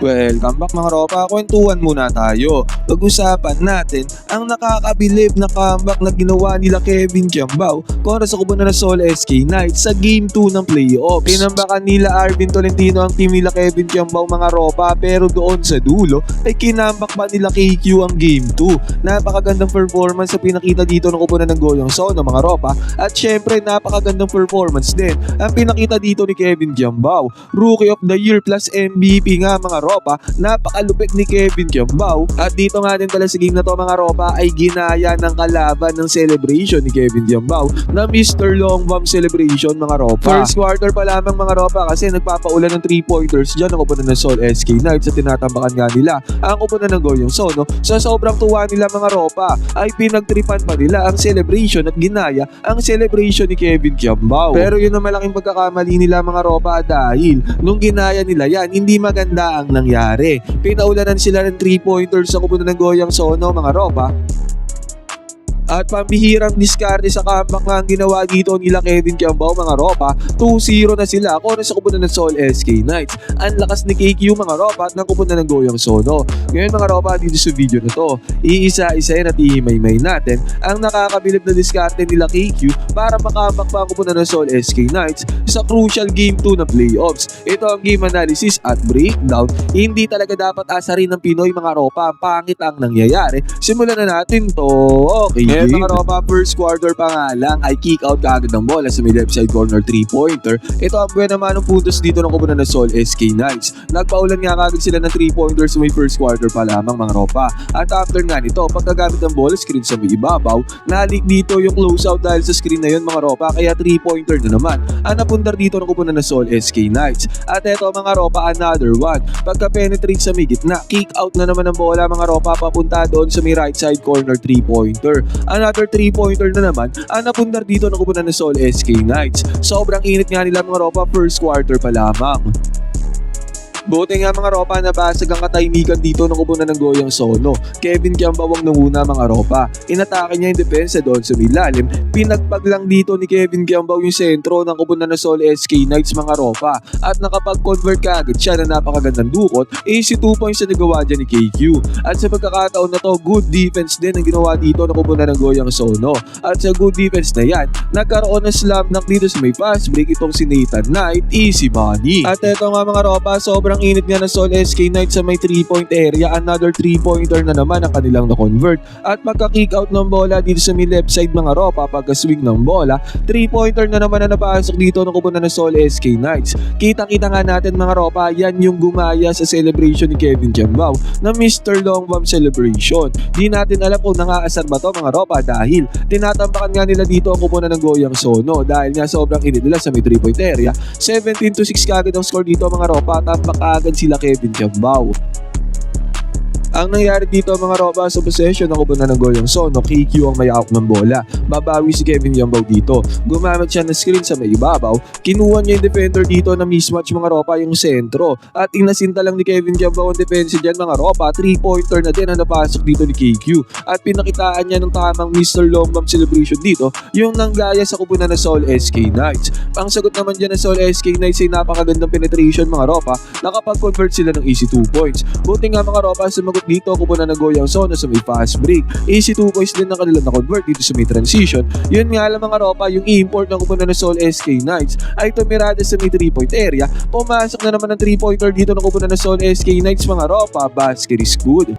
Welcome back mga ropa, kwentuhan muna tayo. Pag-usapan natin ang nakakabilib na comeback na ginawa nila Kevin Kiambao kontra sa kupunan ng Seoul SK Knights sa Game 2 ng playoffs. Tinambakan nila Arvin Tolentino ang team nila Kevin Kiambao mga ropa, pero doon sa dulo ay kinambak pa nila KQ ang Game 2. Napakagandang performance sa pinakita dito ng kupunan ng Goyong Sono mga ropa, at syempre napakagandang performance din ang pinakita dito ni Kevin Kiambao. Rookie of the Year plus MVP nga mga ropa, napakalupit ni Kevin Kiambao, at dito nga din pala sa game na to mga ropa ay ginaya ng kalaban ng celebration ni Kevin Kiambao na Mr. Long Bomb celebration mga ropa. First quarter pa lamang mga ropa kasi nagpapaulan ng 3-pointers dyan ang kupunan ng Seoul SK Knights at tinatambakan nga nila ang kupunan ng Goyong Sono. Sa sobrang tuwa nila mga ropa ay pinagtripan pa nila ang celebration at ginaya ang celebration ni Kevin Kiambao. Pero yun ang malaking pagkakamali nila mga ropa, dahil nung ginaya nila yan, hindi maganda ang nangyari. Pinaulanan sila ng 3-pointers sa kupunan ng Goyong Sono mga ropa, at pambihirang diskarte sa comeback nga ang ginawa dito nila Kevin Kiambao mga ropa. 2-0 na sila kontra sa kupunan ng Seoul SK Knights. Ang lakas ni KQ mga ropa at ng kupunan ng Goyong Sono. Ngayon mga ropa, dito sa video na to, iisa-isahin at ihimay-may natin ang nakakabilib na diskarte nila KQ para makamak pa ang kupunan ng Seoul SK Knights sa crucial Game 2 na playoffs. Ito ang game analysis at breakdown. Hindi talaga dapat asarin ng Pinoy mga ropa, ang pangit ang nangyayari. Simulan na natin to. Okay. Ngayon mga ropa, first quarter pa nga lang ay kick out kaagad ng bola sa may left side corner 3-pointer. Ito ang buwan naman ng puntos dito ng kupunan ng Seoul SK Knights. Nagpaulan nga kaagad sila ng 3-pointers sa may first quarter pa lamang mga ropa. At after nga nito, pagkagamit ng ball screen sa may ibabaw, nalik dito yung closeout dahil sa screen na yun mga ropa, kaya 3-pointer na naman ang napundar dito ng kupunan ng Seoul SK Knights. At eto mga ropa, another one. Pagka-penetrate sa may gitna, kick out na naman ng bola mga ropa papunta doon sa may right side corner 3-pointer. Another 3-pointer na naman ang napundar dito ng kupunan ng Seoul SK Knights. Sobrang init nga nila mga ropa, first quarter pa lamang. Buti nga mga ropa, nabasag ang katahimikan dito ng kupunan ng Goyong Sono. Kevin Kiambao ang nanguna mga ropa. Inatake niya yung depensa doon sa milalim. Pinagpag lang dito ni Kevin Kiambao yung sentro ng kupunan ng Seoul SK Knights mga ropa. At nakapag-convert ka agad siya na napakagandang dukot. Easy 2 points na nagawa dyan ni KQ. At sa pagkakataon na to, good defense din ang ginawa dito ng kupunan ng Goyong Sono. At sa good defense na yan, nagkaroon ng slam dunk dito sa may fast break itong si Nathan Knight, easy money. At eto nga mga ropa, sobrang init nga ng Seoul SK Knights sa may 3-point area. Another 3-pointer na naman ang kanilang na-convert. At pagka-kick out ng bola dito sa may left side mga ropa, pagka-swing ng bola, 3-pointer na naman na napasok dito ng kupunan ng Seoul SK Knights. Kita-kita nga natin mga ropa, yan yung gumaya sa celebration ni Kevin Kiambao na Mr. Long Bomb celebration. Di natin alam kung nangaasar ba to mga ropa, dahil tinatambakan nga nila dito ang kupunan ng Goyong Sono dahil nga sobrang init nila sa may 3-point area. 17-6 kagad ang score dito mga ropa, tampak agad sila Kevin Kiambao. Ang nangyari dito mga ropa, sa possession ng kupunan ng Goyong Sono, KQ ang may hawak ng bola. Babawi si Kevin Kiambao dito. Gumamit siya ng screen sa may ibabaw. Kinuha niya yung defender dito na mismatch mga ropa yung sentro. At inasinta lang ni Kevin Kiambao ang defense dyan mga ropa. 3-pointer na din ang napasok dito ni KQ. At pinakitaan niya ng tamang Mr. Long Bomb celebration dito, yung nanggaya sa kupunan ng Seoul SK Knights. Ang sagot naman dyan ng Seoul SK Knights ay napakagandang penetration mga ropa. Nakapag-convert sila ng easy 2 points. Buti nga mga ropa, sumagot dito kupunan ng Goyong Sono sa may fast break. Easy 2 points din ang kanilang na-convert dito sa may transition. Yun nga lang mga ropa, yung i-import ng kupunan ng Seoul SK Knights ay tumirada sa may 3-point area. Pumasok na naman ng 3-pointer dito ng kupunan ng Seoul SK Knights mga ropa. Basket is good.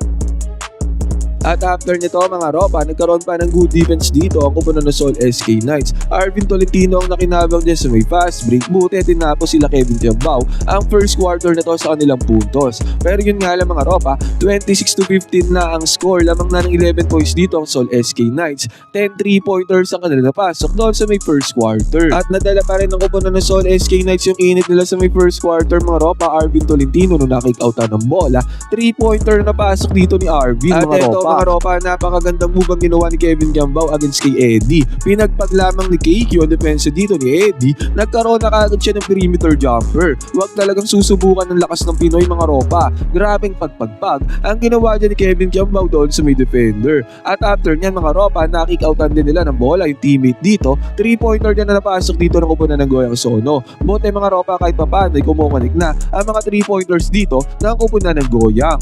At after nito mga ropa, nagkaroon pa ng good defense dito ang kupunan ng Seoul SK Knights. Arvin Tolentino ang nakinabang dyan sa may fast break. Buti tinapos sila Kevin Kiambao ang first quarter na to sa kanilang puntos. Pero yun nga lang mga ropa, 26-15 na ang score. Lamang na ng 11 points dito ang Seoul SK Knights. 10 3-pointers ang kanila napasok doon sa may first quarter. At nadala pa rin ng kupunan ng Seoul SK Knights yung init nila sa may first quarter mga ropa. Arvin Tolentino nung nakik-outan ng bola. 3-pointer na pasok dito ni Arvin mga ropa. mga ropa, napakagandang move ang ginawa ni Kevin Gambao against kay Eddie. Pinagpag lamang ni KQ ang depensa dito ni Eddie, nagkaroon na kagad siya ng perimeter jumper. Huwag talagang susubukan ng lakas ng Pinoy mga ropa. Grabing pagpagpag ang ginawa dyan ni Kevin Gambao doon sa may defender. At after nyan mga ropa, nakik-outan din nila ng bola yung teammate dito. 3-pointer din na napasok dito ng kupunan ng Goyang Sono. Buti mga ropa kahit papaano ay kumukunik na ang mga 3-pointers dito ng kupunan ng Goyang.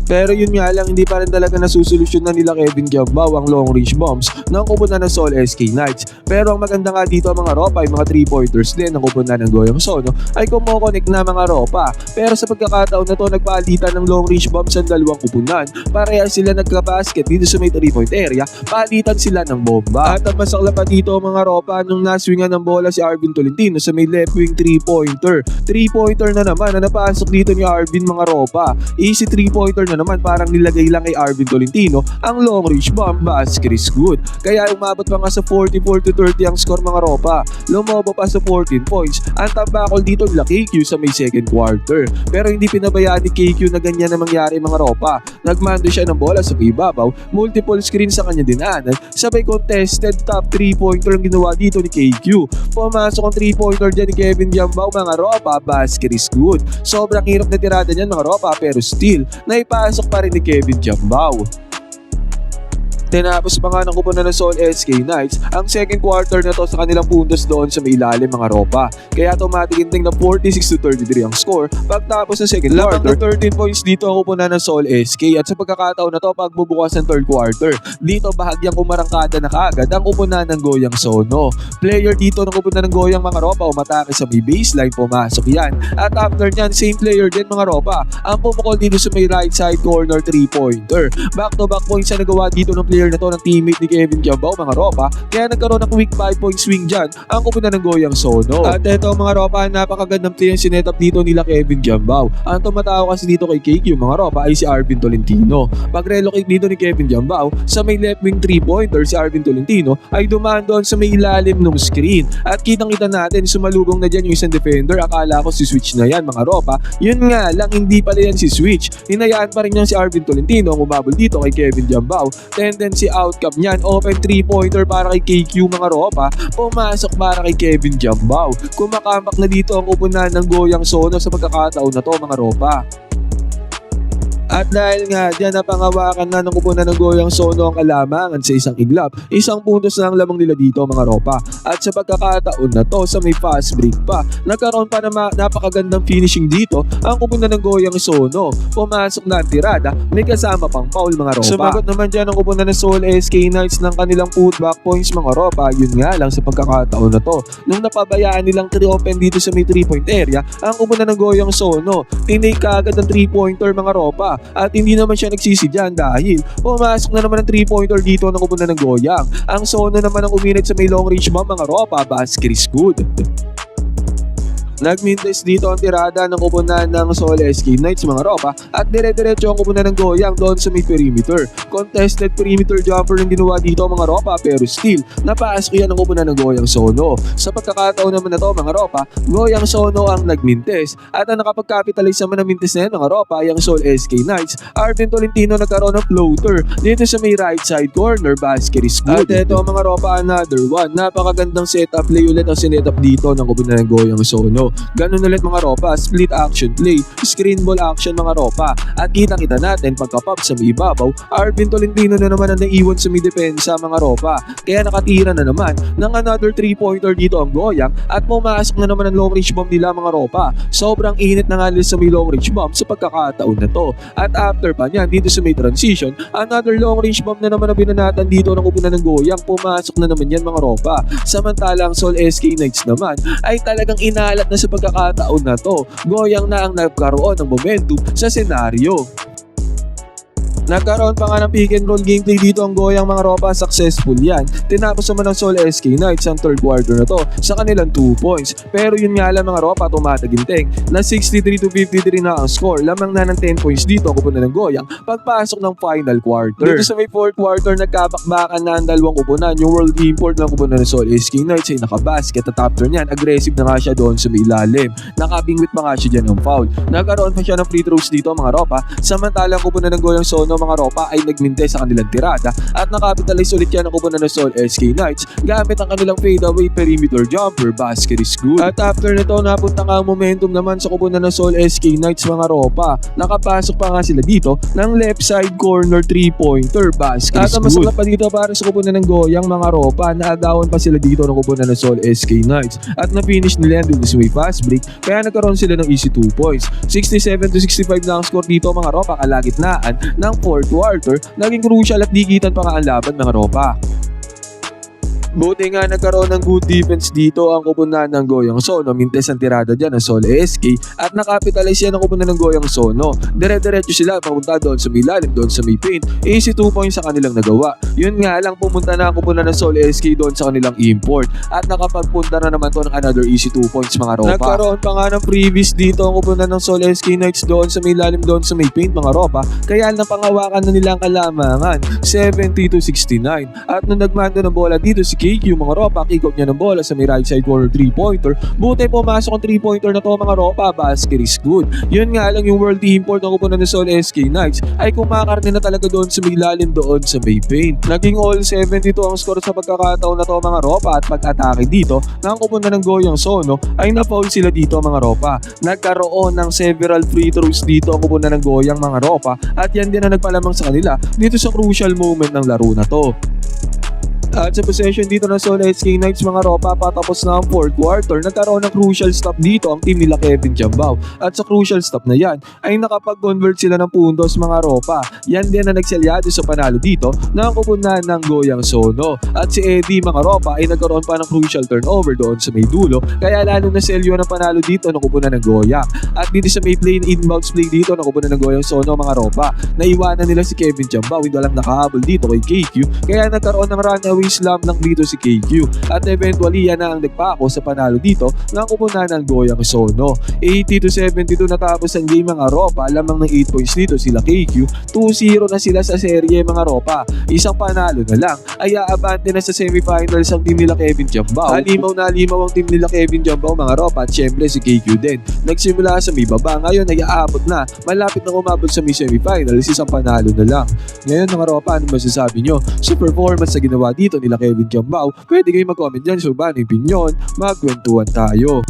Pero yun nga lang, hindi pa rin talaga nasusolusyon na nila Kevin Gambao ang long range bombs ng kupunan ng Seoul SK Knights. Pero ang maganda nga dito mga ropa ay mga 3-pointers din ng kupunan ng Goyang Sono ay kumukonek na mga ropa. Pero sa pagkakataon na to, nagpalitan ng long range bombs ang dalawang kupunan. Pareha sila nagka-basket dito sa may 3-point area, palitan sila ng bomba. At ang masakla pa dito mga ropa, nung naswingan ng bola si Arvin Tolentino sa may left wing 3-pointer. 3-pointer na naman na napasok dito ni Arvin mga ropa. Easy 3-pointer na naman, parang nilagay lang kay Arvin Tolentino ang long range bomb, basket is good. Kaya umabot pa nga sa 44-30 ang score mga ropa. Lumobo pa sa 14 points. Ang tambakol dito nila KQ sa may second quarter. Pero hindi pinabayaan ni KQ na ganyan na mangyari mga ropa. Nagmando siya ng bola sa ibabaw, multiple screen sa kanya dinaanan, sabay contested top 3-pointer ang ginawa dito ni KQ. Pumasok ang 3-pointer dyan ni Kevin Gambao mga ropa, basket is good. Sobrang hirap na tirada niyan mga ropa, pero still, naipasok pa rin ni Kevin Gambao. Tinapos pa nga ng kupunan ng Seoul SK Knights ang second quarter na to sa kanilang puntos doon sa may ilalim mga ropa. Kaya automatic ending na 46-33 ang score pagtapos ng second quarter. 13 points dito ang kupunan ng Seoul SK, at sa pagkakataon na to pagbubukas ng third quarter, dito bahagyang umarangkada na kaagad ang kupunan ng Goyang Sono. Player dito ng kupunan ng Goyang mga ropa umatake sa may baseline, pumasok yan. At after nyan, same player din mga ropa ang pumukol dito sa may right side corner 3-pointer. Back to back points na nagawa dito ng player na to ng teammate ni Kevin Gambao mga ropa, kaya nagkaroon ng quick 5-point swing dyan ang kupunan ng Goyang Sono. At eto mga ropa, napakagandang play ang sinetap dito nila Kevin Gambao. Ang tumatao kasi dito kay KQ mga ropa ay si Arvin Tolentino. Pag relocate dito ni Kevin Gambao sa may left wing 3-pointer, si Arvin Tolentino ay dumaan doon sa may ilalim ng screen. At kitang-kita natin, sumalubong na dyan yung isang defender. Akala ko si Switch na yan mga ropa. Yun nga lang, hindi pala yan si Switch. Hinayaan pa rin yan si Arvin Tolentino ang umabol dito kay Kevin Gambao. Si outcome niyan, open 3-pointer para kay KQ mga ropa, pumasok para kay Kevin Gambao. Kumakamak na dito ang upunan ng Goyang Sono sa pagkakataon na to mga ropa. At dahil nga dyan napangawakan na ng kupunan ng Goyang Sono ang kalamangan sa isang iglap, isang puntos na ang lamang nila dito mga ropa. At sa pagkakataon na to, sa may fast break pa, nagkaroon pa na napakagandang finishing dito ang kupunan ng Goyang Sono. Pumasok na ang tirada, may kasama pang foul mga ropa. Sumagot naman dyan ang kupunan ng Seoul SK Knights ng kanilang putback points mga ropa. Yun nga lang sa pagkakataon na to, nung napabayaan nilang 3 open dito sa may 3-point area, ang kupunan ng Goyang Sono, tinake agad ang 3-pointer mga ropa. At hindi naman siya nagsisi dyan dahil pumasok na naman ang 3-pointer dito ng kupunan ng Goyang. Ang Sono naman ang uminit sa may long range bomb mga ropa, basket is good. Nagmintes dito ang tirada ng kupunan ng Seoul SK Knights mga ropa, at dire-diretso ang kupunan ng Goyang doon sa may perimeter. Contested perimeter jumper yung ginawa dito mga ropa, pero still napasok yan ang kupunan ng Goyang Sono. Sa pagkakataon naman na to mga ropa, Goyang Sono ang nagmintes, at ang nakapag-capitalize naman ng mintes na yan mga ropa ay ang Seoul SK Knights. Arvin Tolentino nagkaroon ng floater dito sa may right side corner, basket is good. At eto mga ropa, another one, napakagandang setup play ulit ang sinetap dito ng kupunan ng Goyang Sono. Ganun ulit mga ropa, split action play, screen ball action mga ropa. At kita-kita natin pagka-pop sa may ibabaw, Arvin Tolentino na naman ang naiwan sa may depensa mga ropa. Kaya nakatira na naman ng another 3-pointer dito ang Goyang, at pumasok na naman ang long range bomb nila mga ropa. Sobrang init na nga sa may long range bomb sa pagkakataon na to. At after pa niyan, dito sa may transition, another long range bomb na naman ang binanatan dito ng kupunan ng Goyang. Pumasok na naman yan mga ropa. Samantalang Seoul SK Knights naman ay talagang inalat na sa pagkakataon na to. Goyang na ang nagkaroon ng momentum sa senaryo. Nagkaroon pa nga ng pick and roll gameplay dito ang Goyang mga ropa, successful yan. Tinapos naman ng Seoul SK Knights ang third quarter na to sa kanilang 2 points. Pero yun nga lang mga ropa, tumataginting na 63-53 na ang score. Lamang na ng 10 points dito ang kupunan ng Goyang pagpasok ng final quarter. Dito sa may fourth quarter, nagkabakbakan na ang dalawang kupunan. Yung world import ng kupunan ng Seoul SK Knights ay nakabasket, at after nyan, aggressive na nga siya doon sa may ilalim. Nakabingwit pa nga siya dyan ng foul. Nagkaroon pa siya ng free throws dito mga ropa, samantalang kupunan ng Goyang Sono Sono mga ropa ay nagminte sa kanilang tirada at nakapitalize ulit yan ang kupunan ng Seoul SK Knights gamit ang kanilang fadeaway perimeter jumper. Basket is good. At after nito napunta nga ang momentum naman sa kupunan ng Seoul SK Knights mga ropa. Nakapasok pa nga sila dito ng left side corner 3-pointer. Basket is good. At ang masarap pa dito para sa kupunan ng Goyang mga ropa, naagawan pa sila dito ng kupunan ng Seoul SK Knights at na-finish nila dito sa may fast break kaya nagkaroon sila ng easy 2 points. 67-65 na ang score dito mga ropa, kalagitnaan ng 4th quarter. Naging crucial at dikitan pa nga ang laban mga ropa. Buti nga nagkaroon ng good defense dito ang kupunan ng Goyang Sono. Mintes ang tirada dyan ng Seoul SK at nakapitalize yan ang kupunan ng Goyang Sono. Dire-diretso sila papunta doon sa may lalim, doon sa may paint. Easy 2 points sa kanilang nagawa. Yun nga lang, pumunta na ang kupunan ng Seoul SK doon sa kanilang import at nakapagpunta na naman to ng another easy 2 points mga ropa. Nagkaroon pa nga ng previous dito ang kupunan ng Seoul SK Knights doon sa may lalim, doon sa may paint mga ropa. Kaya napangawakan na nila ang kalamangan 70-69 at nung nagmando ng bola dito si KQ mga ropa, kick out niya ng bola sa may right side corner 3-pointer. Buti pumasok ang 3-pointer na to mga ropa. Basket is good. Yun nga lang, yung world import ng kupunan ng Seoul SK Knights ay kumakarne na talaga doon sa may lalim, doon sa may paint. Naging all 72 ang score sa pagkakataon na to mga ropa at pag-atake dito ng kupunan ng Goyang Sono ay na-foul sila dito mga ropa. Nagkaroon ng several free throws dito ang kupunan ng Goyang mga ropa at yan din ang nagpalamang sa kanila dito sa crucial moment ng laro na to. At sa possession dito ng Seoul SK Knights mga ropa, patapos na ang 4th quarter, nagkaroon ng crucial stop dito ang team nila Kevin Chambao. At sa crucial stop na yan, ay nakapag-convert sila ng puntos mga ropa. Yan din na nagselyado sa panalo dito ng kupunan ng Goyang Sono. At si Eddie mga ropa ay nagkaroon pa ng crucial turnover doon sa may dulo, kaya lalo na selyo ng panalo dito ng kupunan ng Goyang. At dito sa may play, inbounds play dito ng kupunan ng Goyang Sono mga ropa, naiwanan nila si Kevin Chambao, hindi lang nakahabol dito kay KQ, kaya nagkaroon ng runaway slam lang dito si KQ at eventually yan na ang nagpako sa panalo dito ng kupunan ng Goyang Sono. 80-72 natapos ang game mga ropa, lamang ng 8 points dito sila KQ. 2-0 na sila sa serye mga ropa, isang panalo na lang ay aabante na sa semifinals ang team nila Kevin Chambao. Halimaw na halimaw ang team nila Kevin Chambao mga ropa at syempre si KQ din. Nagsimula sa may baba, ngayon ay aabot na, malapit na umabot sa may semifinals, isang panalo na lang. Ngayon mga ropa, ano masasabi nyo sa performance na ginawa dito nila Kevin Chambao? Pwede kayo mag-comment dyan sa baba ng opinion, magkwentuhan tayo.